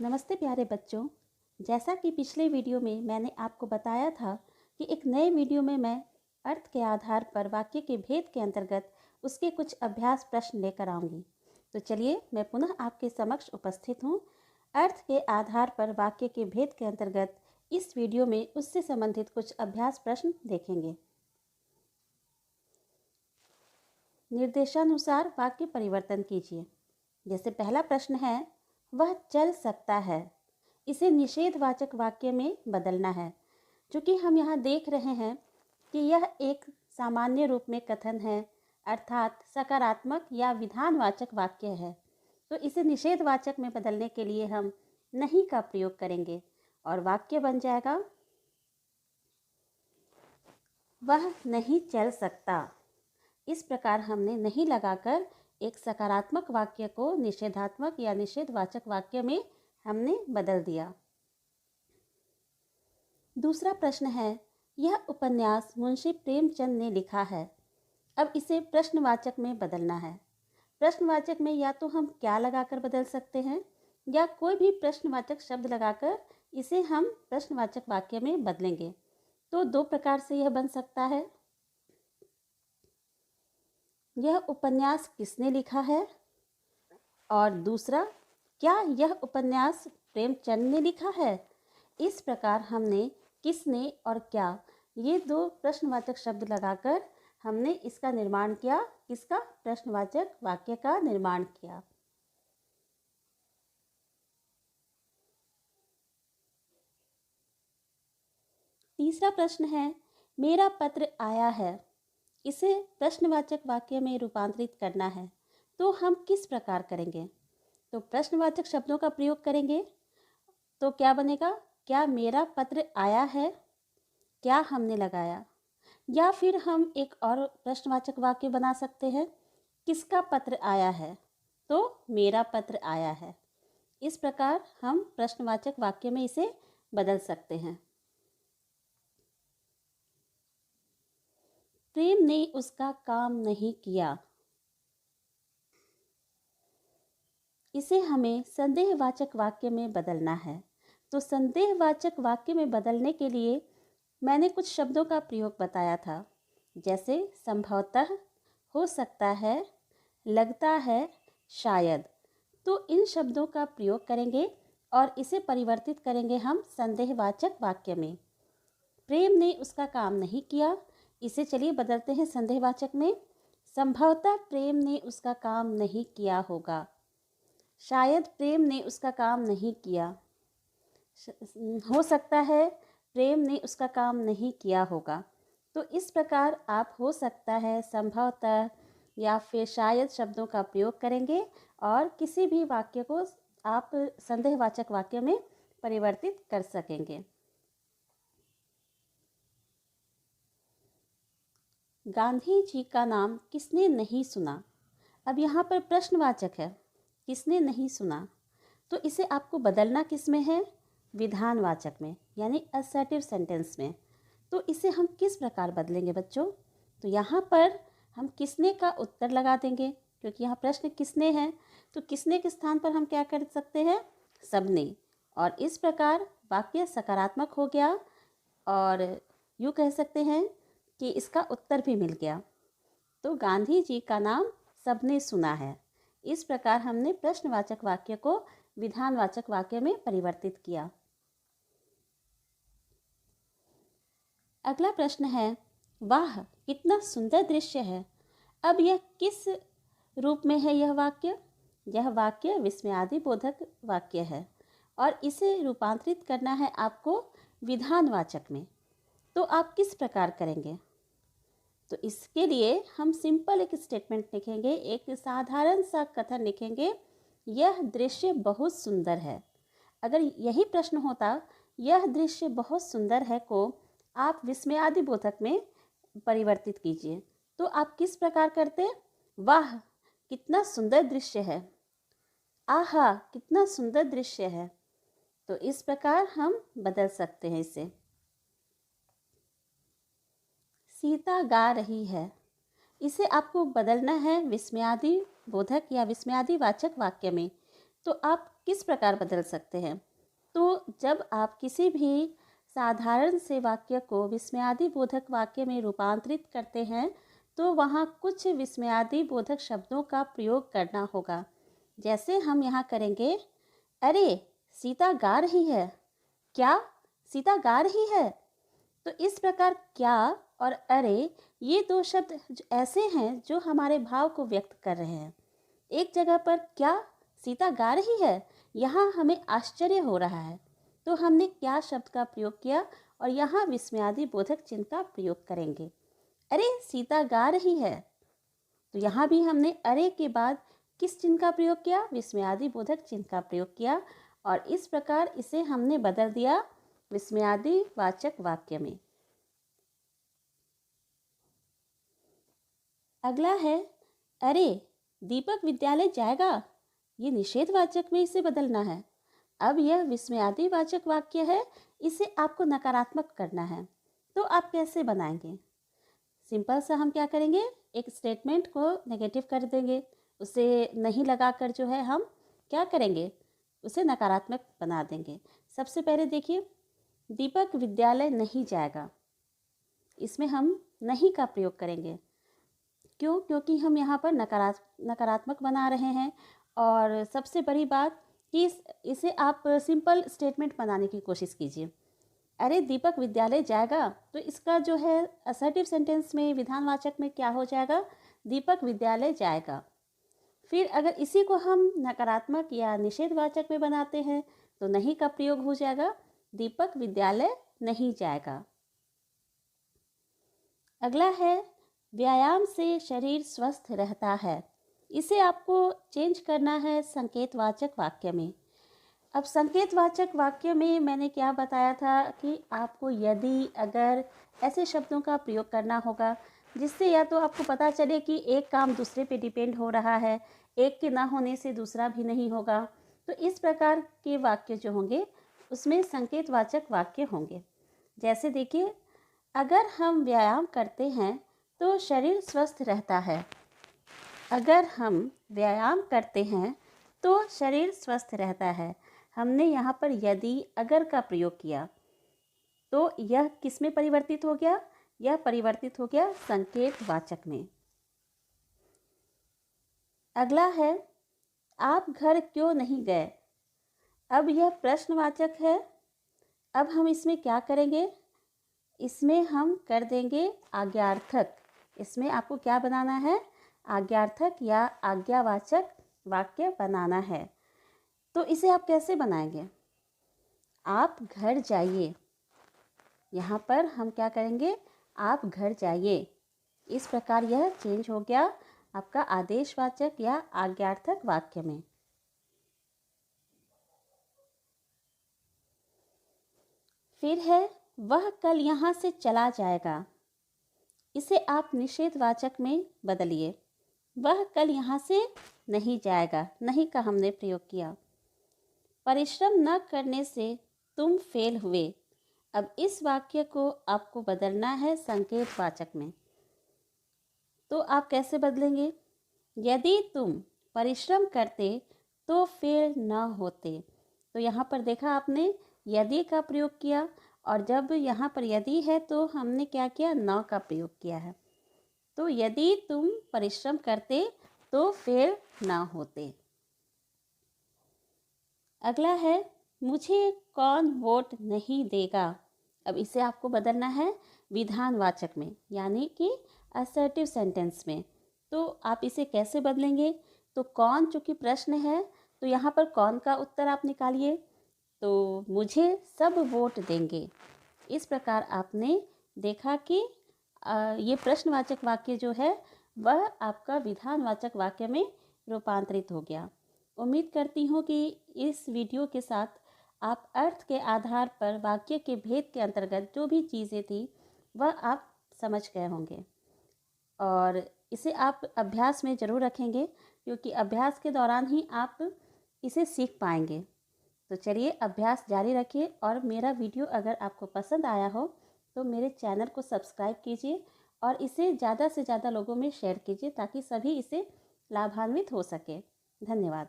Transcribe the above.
नमस्ते प्यारे बच्चों। जैसा कि पिछले वीडियो में मैंने आपको बताया था कि एक नए वीडियो में मैं अर्थ के आधार पर वाक्य के भेद के अंतर्गत उसके कुछ अभ्यास प्रश्न लेकर आऊँगी। तो चलिए मैं पुनः आपके समक्ष उपस्थित हूँ। अर्थ के आधार पर वाक्य के भेद के अंतर्गत इस वीडियो में उससे संबंधित कुछ अभ्यास प्रश्न देखेंगे। निर्देशानुसार वाक्य परिवर्तन कीजिए। जैसे पहला प्रश्न है, वह चल सकता है। इसे निषेधवाचक वाक्य में बदलना है। चूँकि हम यहाँ देख रहे हैं कि यह एक सामान्य रूप में कथन है, अर्थात सकारात्मक या विधानवाचक वाक्य है, तो इसे निषेधवाचक में बदलने के लिए हम नहीं का प्रयोग करेंगे और वाक्य बन जाएगा, वह नहीं चल सकता। इस प्रकार हमने नहीं लगाकर एक सकारात्मक वाक्य को निषेधात्मक या निषेधवाचक वाक्य में हमने बदल दिया। दूसरा प्रश्न है, यह उपन्यास मुंशी प्रेमचंद ने लिखा है। अब इसे प्रश्नवाचक में बदलना है। प्रश्नवाचक में या तो हम क्या लगाकर बदल सकते हैं या कोई भी प्रश्नवाचक शब्द लगाकर इसे हम प्रश्नवाचक वाक्य में बदलेंगे। तो दो प्रकार से यह बन सकता है। यह उपन्यास किसने लिखा है, और दूसरा, क्या यह उपन्यास प्रेमचंद ने लिखा है। इस प्रकार हमने किसने और क्या, ये दो प्रश्नवाचक शब्द लगाकर हमने इसका निर्माण किया, किसका, प्रश्नवाचक वाक्य का निर्माण किया। तीसरा प्रश्न है, मेरा पत्र आया है। इसे प्रश्नवाचक वाक्य में रूपांतरित करना है, तो हम किस प्रकार करेंगे। तो प्रश्नवाचक शब्दों का प्रयोग करेंगे। तो क्या बनेगा, क्या मेरा पत्र आया है, क्या हमने लगाया। या फिर हम एक और प्रश्नवाचक वाक्य बना सकते हैं, किसका पत्र आया है, तो मेरा पत्र आया है। इस प्रकार हम प्रश्नवाचक वाक्य में इसे बदल सकते हैं। प्रेम ने उसका काम नहीं किया। इसे हमें संदेहवाचक वाक्य में बदलना है। तो संदेहवाचक वाक्य में बदलने के लिए मैंने कुछ शब्दों का प्रयोग बताया था, जैसे संभवतः, हो सकता है, लगता है, शायद। तो इन शब्दों का प्रयोग करेंगे और इसे परिवर्तित करेंगे हम संदेहवाचक वाक्य में। प्रेम ने उसका काम नहीं किया, इसे चलिए बदलते हैं संदेहवाचक में। संभवतः प्रेम ने उसका काम नहीं किया होगा। शायद प्रेम ने उसका काम नहीं किया। हो सकता है प्रेम ने उसका काम नहीं किया होगा। तो इस प्रकार आप हो सकता है, संभवतः या फिर शायद शब्दों का प्रयोग करेंगे और किसी भी वाक्य को आप संदेहवाचक वाक्य में परिवर्तित कर सकेंगे। गांधी जी का नाम किसने नहीं सुना। अब यहाँ पर प्रश्नवाचक है, किसने नहीं सुना, तो इसे आपको बदलना किस में है, विधानवाचक में, यानी असर्टिव सेंटेंस में। तो इसे हम किस प्रकार बदलेंगे बच्चों। तो यहाँ पर हम किसने का उत्तर लगा देंगे, क्योंकि यहाँ प्रश्न किसने है, तो किसने के स्थान पर हम क्या कर सकते हैं, सबने। और इस प्रकार वाक्य सकारात्मक हो गया और यूँ कह सकते हैं कि इसका उत्तर भी मिल गया। तो गांधी जी का नाम सबने सुना है। इस प्रकार हमने प्रश्नवाचक वाक्य को विधानवाचक वाक्य में परिवर्तित किया। अगला प्रश्न है, वाह कितना सुंदर दृश्य है। अब यह किस रूप में है यह वाक्य। यह वाक्य विस्मयादिबोधक वाक्य है और इसे रूपांतरित करना है आपको विधानवाचक में। तो आप किस प्रकार करेंगे। तो इसके लिए हम सिंपल एक स्टेटमेंट लिखेंगे, एक साधारण सा कथन लिखेंगे, यह दृश्य बहुत सुंदर है। अगर यही प्रश्न होता, यह दृश्य बहुत सुंदर है को आप विस्मयादिबोधक में परिवर्तित कीजिए, तो आप किस प्रकार करते, वाह कितना सुंदर दृश्य है, आहा कितना सुंदर दृश्य है। तो इस प्रकार हम बदल सकते हैं इसे। सीता गा रही है, इसे आपको बदलना है विस्मयादिबोधक या विस्मयादिवाचक वाक्य में। तो आप किस प्रकार बदल सकते हैं? तो जब आप किसी भी साधारण से वाक्य को विस्मयादिबोधक वाक्य में रूपांतरित करते हैं, तो वहाँ कुछ विस्मयादिबोधक शब्दों का प्रयोग करना होगा। जैसे हम यहाँ करेंगे, अरे सीता गा रही है। क्या सीता गा रही है? तो इस प्रकार क्या और अरे ये दो शब्द ऐसे हैं जो हमारे भाव को व्यक्त कर रहे हैं। एक जगह पर क्या सीता गा रही है, यहाँ हमें आश्चर्य हो रहा है, तो हमने क्या शब्द का प्रयोग किया और यहाँ विस्मयादिबोधक चिन्ह का प्रयोग करेंगे। अरे सीता गा रही है, तो यहाँ भी हमने अरे के बाद किस चिन्ह का प्रयोग किया? विस्मयादिबोधक चिन्ह का प्रयोग किया और इस प्रकार इसे हमने बदल दिया विस्मयादिवाचक वाक्य में। अगला है, अरे दीपक विद्यालय जाएगा। ये निषेधवाचक में इसे बदलना है। अब यह विस्मयादिवाचक वाक्य है, इसे आपको नकारात्मक करना है। तो आप कैसे बनाएंगे? सिंपल सा हम क्या करेंगे, एक स्टेटमेंट को नेगेटिव कर देंगे, उसे नहीं लगाकर जो है हम क्या करेंगे, उसे नकारात्मक बना देंगे। सबसे पहले देखिए, दीपक विद्यालय नहीं जाएगा, इसमें हम नहीं का प्रयोग करेंगे। क्यों? क्योंकि हम यहाँ पर नकारात्मक बना रहे हैं। और सबसे बड़ी बात कि इसे आप सिंपल स्टेटमेंट बनाने की कोशिश कीजिए। अरे दीपक विद्यालय जाएगा, तो इसका जो है असर्टिव सेंटेंस में, विधानवाचक में क्या हो जाएगा? दीपक विद्यालय जाएगा। फिर अगर इसी को हम नकारात्मक या निषेधवाचक में बनाते हैं तो नहीं का प्रयोग हो जाएगा, दीपक विद्यालय नहीं जाएगा। अगला है, व्यायाम से शरीर स्वस्थ रहता है। इसे आपको चेंज करना है संकेतवाचक वाक्य में। अब संकेतवाचक वाक्य में मैंने क्या बताया था कि आपको यदि, अगर ऐसे शब्दों का प्रयोग करना होगा जिससे या तो आपको पता चले कि एक काम दूसरे पे डिपेंड हो रहा है, एक के ना होने से दूसरा भी नहीं होगा। तो इस प्रकार के वाक्य जो होंगे उसमें संकेतवाचक वाक्य होंगे। जैसे देखिए, अगर हम व्यायाम करते हैं तो शरीर स्वस्थ रहता है। अगर हम व्यायाम करते हैं तो शरीर स्वस्थ रहता है। हमने यहाँ पर यदि अगर का प्रयोग किया, तो यह किस में परिवर्तित हो गया? यह परिवर्तित हो गया संकेतवाचक में। अगला है, आप घर क्यों नहीं गए? अब यह प्रश्नवाचक है। अब हम इसमें क्या करेंगे? इसमें हम कर देंगे आज्ञार्थक। इसमें आपको क्या बनाना है? आज्ञार्थक या आज्ञावाचक वाक्य बनाना है। तो इसे आप कैसे बनाएंगे? आप घर जाइए, यहाँ पर हम क्या करेंगे? आप घर जाइए। इस प्रकार यह चेंज हो गया आपका आदेशवाचक या आज्ञार्थक वाक्य में। फिर है, वह कल यहाँ से चला जाएगा। इसे आप निषेधवाचक में बदलिए। वह कल यहाँ से नहीं जाएगा, नहीं का हमने प्रयोग किया। परिश्रम न करने से तुम फेल हुए। अब इस वाक्य को आपको बदलना है संकेतवाचक में। तो आप कैसे बदलेंगे? यदि तुम परिश्रम करते तो फेल न होते। तो यहाँ पर देखा आपने, यदि का प्रयोग किया और जब यहाँ पर यदि है तो हमने क्या किया? न का प्रयोग किया है। तो यदि तुम परिश्रम करते तो फेल ना होते। अगला है, मुझे कौन वोट नहीं देगा। अब इसे आपको बदलना है विधानवाचक में, यानी कि असर्टिव सेंटेंस में। तो आप इसे कैसे बदलेंगे? तो कौन चूँकि प्रश्न है तो यहाँ पर कौन का उत्तर आप निकालिए। तो मुझे सब वोट देंगे। इस प्रकार आपने देखा कि ये प्रश्नवाचक वाक्य जो है वह आपका विधानवाचक वाक्य में रूपांतरित हो गया। उम्मीद करती हूँ कि इस वीडियो के साथ आप अर्थ के आधार पर वाक्य के भेद के अंतर्गत जो भी चीज़ें थी वह आप समझ गए होंगे और इसे आप अभ्यास में ज़रूर रखेंगे, क्योंकि अभ्यास के दौरान ही आप इसे सीख पाएंगे। तो चलिए अभ्यास जारी रखिए और मेरा वीडियो अगर आपको पसंद आया हो तो मेरे चैनल को सब्सक्राइब कीजिए और इसे ज़्यादा से ज़्यादा लोगों में शेयर कीजिए ताकि सभी इसे लाभान्वित हो सके। धन्यवाद।